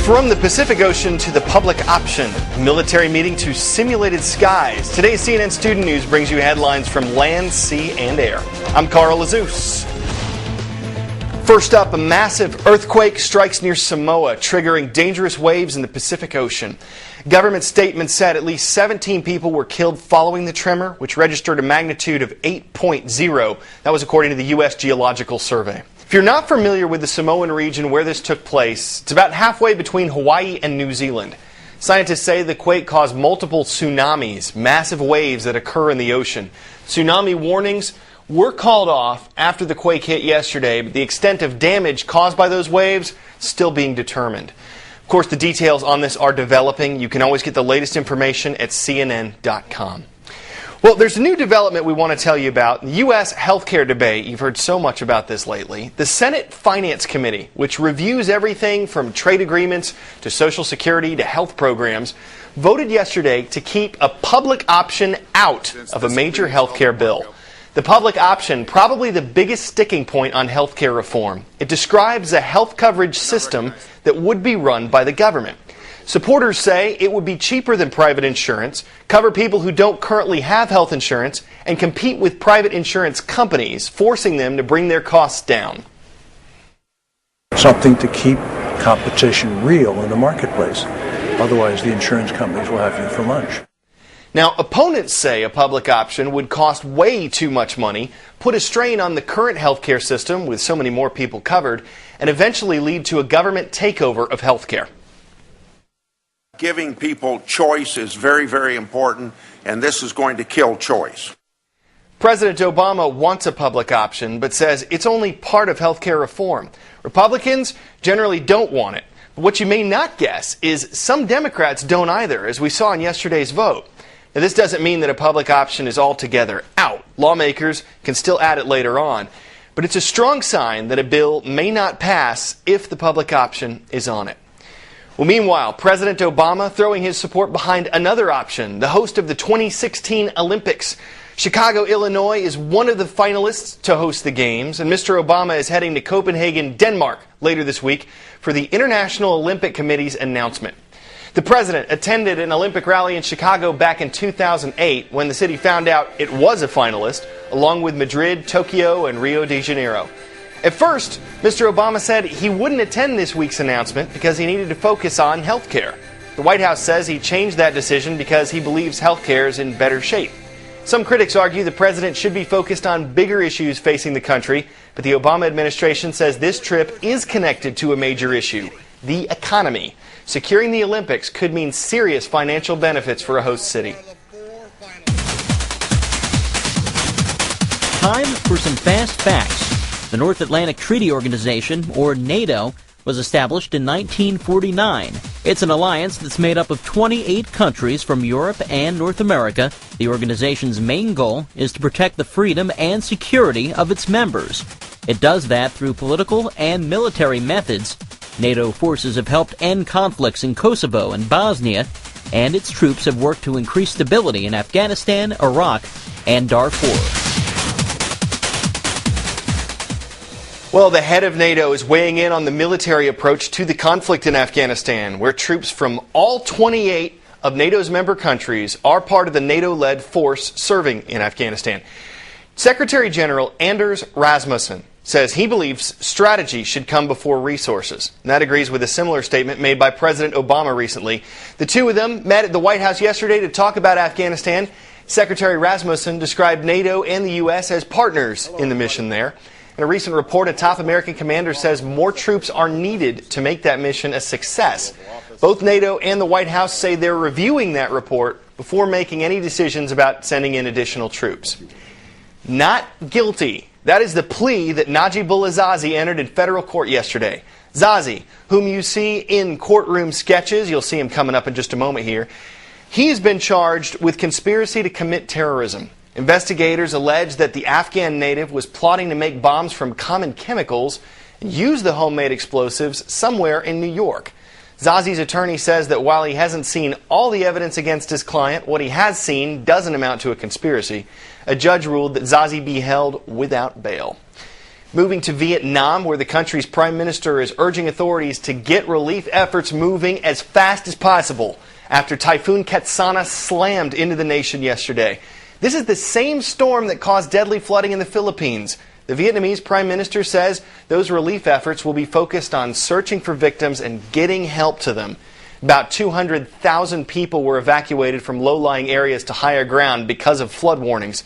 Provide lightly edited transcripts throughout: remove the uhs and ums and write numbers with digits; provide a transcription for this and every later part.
From the Pacific Ocean to the public option, military meeting to simulated skies. Today's CNN Student News brings you headlines from land, sea, and air. I'm Carl Azus. First up, a massive earthquake strikes near Samoa, triggering dangerous waves in the Pacific Ocean. Government statements said at least 17 people were killed following the tremor, which registered a magnitude of 8.0. That was according to the U.S. Geological Survey. If you're not familiar with the Samoan region where this took place, it's about halfway between Hawaii and New Zealand. Scientists say the quake caused multiple tsunamis, massive waves that occur in the ocean. Tsunami warnings were called off after the quake hit yesterday, but the extent of damage caused by those waves still being determined. Of course, the details on this are developing. You can always get the latest information at CNN.com. Well, there's a new development we want to tell you about. The U.S. healthcare debate. You've heard so much about this lately. The Senate Finance Committee, which reviews everything from trade agreements to Social Security to health programs, voted yesterday to keep a public option out of a major healthcare bill. The public option, probably the biggest sticking point on healthcare reform. It describes a health coverage system that would be run by the government. Supporters say it would be cheaper than private insurance, cover people who don't currently have health insurance, and compete with private insurance companies, forcing them to bring their costs down. Something to keep competition real in the marketplace. Otherwise, the insurance companies will have you for lunch. Now, opponents say a public option would cost way too much money, put a strain on the current healthcare system with so many more people covered, and eventually lead to a government takeover of healthcare. Giving people choice is very, very important, and this is going to kill choice. President Obama wants a public option, but says it's only part of healthcare reform. Republicans generally don't want it. But what you may not guess is some Democrats don't either, as we saw in yesterday's vote. Now, this doesn't mean that a public option is altogether out. Lawmakers can still add it later on. But it's a strong sign that a bill may not pass if the public option is on it. Well, meanwhile, President Obama throwing his support behind another option, the host of the 2016 Olympics. Chicago, Illinois is one of the finalists to host the Games, and Mr. Obama is heading to Copenhagen, Denmark later this week for the International Olympic Committee's announcement. The president attended an Olympic rally in Chicago back in 2008 when the city found out it was a finalist, along with Madrid, Tokyo, and Rio de Janeiro. At first, Mr. Obama said he wouldn't attend this week's announcement because he needed to focus on health care. The White House says he changed that decision because he believes health care is in better shape. Some critics argue the president should be focused on bigger issues facing the country, but the Obama administration says this trip is connected to a major issue, the economy. Securing the Olympics could mean serious financial benefits for a host city. Time for some fast facts. The North Atlantic Treaty Organization, or NATO, was established in 1949. It's an alliance that's made up of 28 countries from Europe and North America. The organization's main goal is to protect the freedom and security of its members. It does that through political and military methods. NATO forces have helped end conflicts in Kosovo and Bosnia, and its troops have worked to increase stability in Afghanistan, Iraq, and Darfur. Well, the head of NATO is weighing in on the military approach to the conflict in Afghanistan, where troops from all 28 of NATO's member countries are part of the NATO-led force serving in Afghanistan. Secretary General Anders Rasmussen says he believes strategy should come before resources. And that agrees with a similar statement made by President Obama recently. The two of them met at the White House yesterday to talk about Afghanistan. Secretary Rasmussen described NATO and the U.S. as partners in the mission there. In a recent report, a top American commander says more troops are needed to make that mission a success. Both NATO and the White House say they're reviewing that report before making any decisions about sending in additional troops. Not guilty. That is the plea that Najibullah Zazi entered in federal court yesterday. Zazi, whom you see in courtroom sketches, you'll see him coming up in just a moment here, he's been charged with conspiracy to commit terrorism. Investigators allege that the Afghan native was plotting to make bombs from common chemicals and use the homemade explosives somewhere in New York. Zazi's attorney says that while he hasn't seen all the evidence against his client, what he has seen doesn't amount to a conspiracy. A judge ruled that Zazi be held without bail. Moving to Vietnam, where the country's prime minister is urging authorities to get relief efforts moving as fast as possible after Typhoon Ketsana slammed into the nation yesterday. This is the same storm that caused deadly flooding in the Philippines. The Vietnamese prime minister says those relief efforts will be focused on searching for victims and getting help to them. About 200,000 people were evacuated from low-lying areas to higher ground because of flood warnings.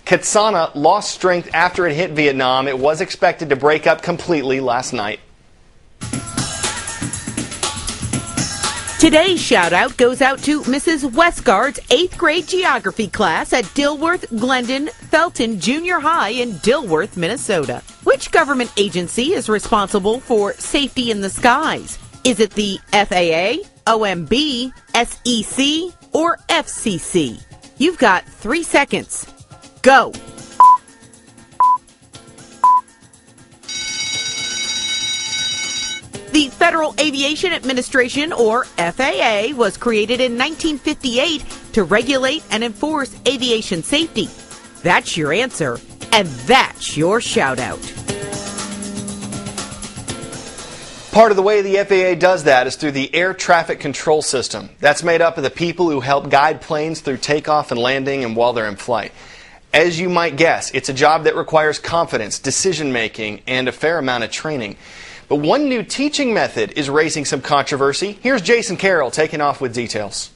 Ketsana lost strength after it hit Vietnam. It was expected to break up completely last night. Today's shout-out goes out to Mrs. Westgard's 8th grade geography class at Dilworth Glendon Felton Junior High in Dilworth, Minnesota. Which government agency is responsible for safety in the skies? Is it the FAA, OMB, SEC, or FCC? You've got 3 seconds. Go. The Federal Aviation Administration, or FAA, was created in 1958 to regulate and enforce aviation safety. That's your answer, and that's your shout-out. Part of the way the FAA does that is through the Air Traffic Control System. That's made up of the people who help guide planes through takeoff and landing and while they're in flight. As you might guess, it's a job that requires confidence, decision-making, and a fair amount of training. But one new teaching method is raising some controversy. Here's Jason Carroll taking off with details.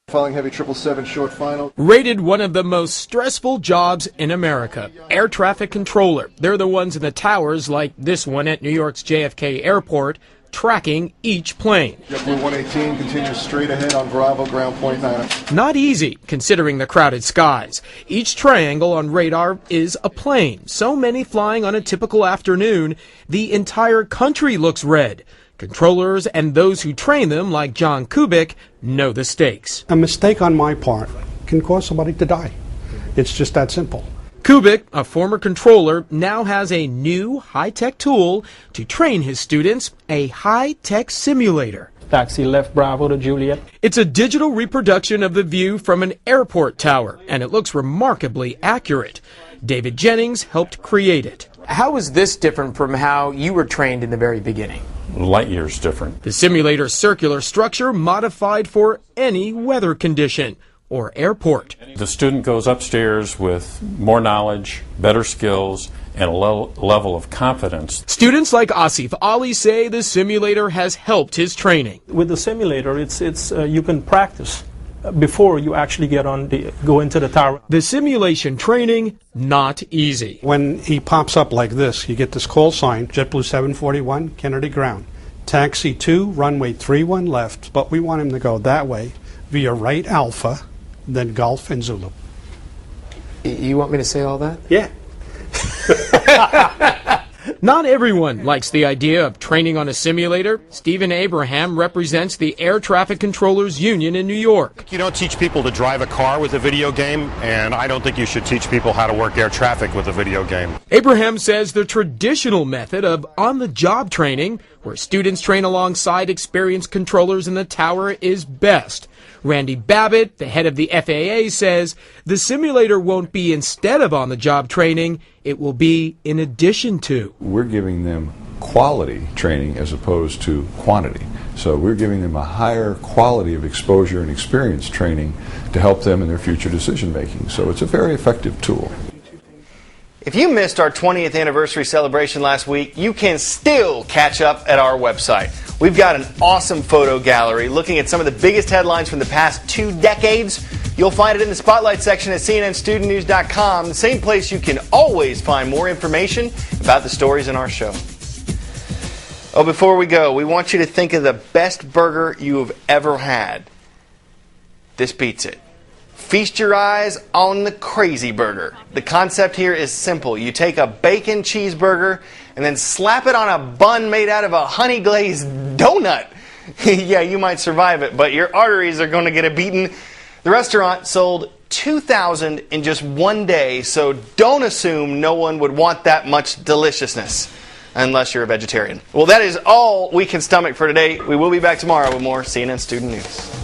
Following heavy 777 short final. Rated one of the most stressful jobs in America. Air traffic controller. They're the ones in the towers like this one at New York's JFK Airport, tracking each plane. JetBlue 118 continues straight ahead on Bravo, ground point 9. Not easy, considering the crowded skies. Each triangle on radar is a plane. So many flying on a typical afternoon, the entire country looks red. Controllers and those who train them, like John Kubik, know the stakes. A mistake on my part can cause somebody to die. It's just that simple. Kubik, a former controller, now has a new high-tech tool to train his students, a high-tech simulator. Taxi left Bravo to Juliet. It's a digital reproduction of the view from an airport tower, and it looks remarkably accurate. David Jennings helped create it. How is this different from how you were trained in the very beginning? Light years different. The simulator's circular structure modified for any weather condition or airport. The student goes upstairs with more knowledge, better skills, and a level of confidence. Students like Asif Ali say the simulator has helped his training. With the simulator, you can practice before you actually go into the tower. The simulation training, not easy. When he pops up like this, you get this call sign, JetBlue 741, Kennedy ground. Taxi 2, runway 31 left, but we want him to go that way via right Alpha, then Golf and Zulu. You want me to say all that? Yeah. Not everyone likes the idea of training on a simulator. Stephen Abraham represents the Air Traffic Controllers Union in New York. You don't teach people to drive a car with a video game, and I don't think you should teach people how to work air traffic with a video game. Abraham says the traditional method of on-the-job training, where students train alongside experienced controllers in the tower, is best. Randy Babbitt, the head of the FAA, says the simulator won't be instead of on-the-job training, it will be in addition to. We're giving them quality training as opposed to quantity. So we're giving them a higher quality of exposure and experience training to help them in their future decision making. So it's a very effective tool. If you missed our 20th anniversary celebration last week, you can still catch up at our website. We've got an awesome photo gallery looking at some of the biggest headlines from the past 2 decades. You'll find it in the Spotlight section at cnnstudentnews.com, the same place you can always find more information about the stories in our show. Oh, before we go, we want you to think of the best burger you have ever had. This beats it. Feast your eyes on the Crazy Burger. The concept here is simple. You take a bacon cheeseburger and then slap it on a bun made out of a honey glazed donut. Yeah, you might survive it, but your arteries are going to get a beating. The restaurant sold 2,000 in just one day, so don't assume no one would want that much deliciousness, unless you're a vegetarian. Well, that is all we can stomach for today. We will be back tomorrow with more CNN Student News.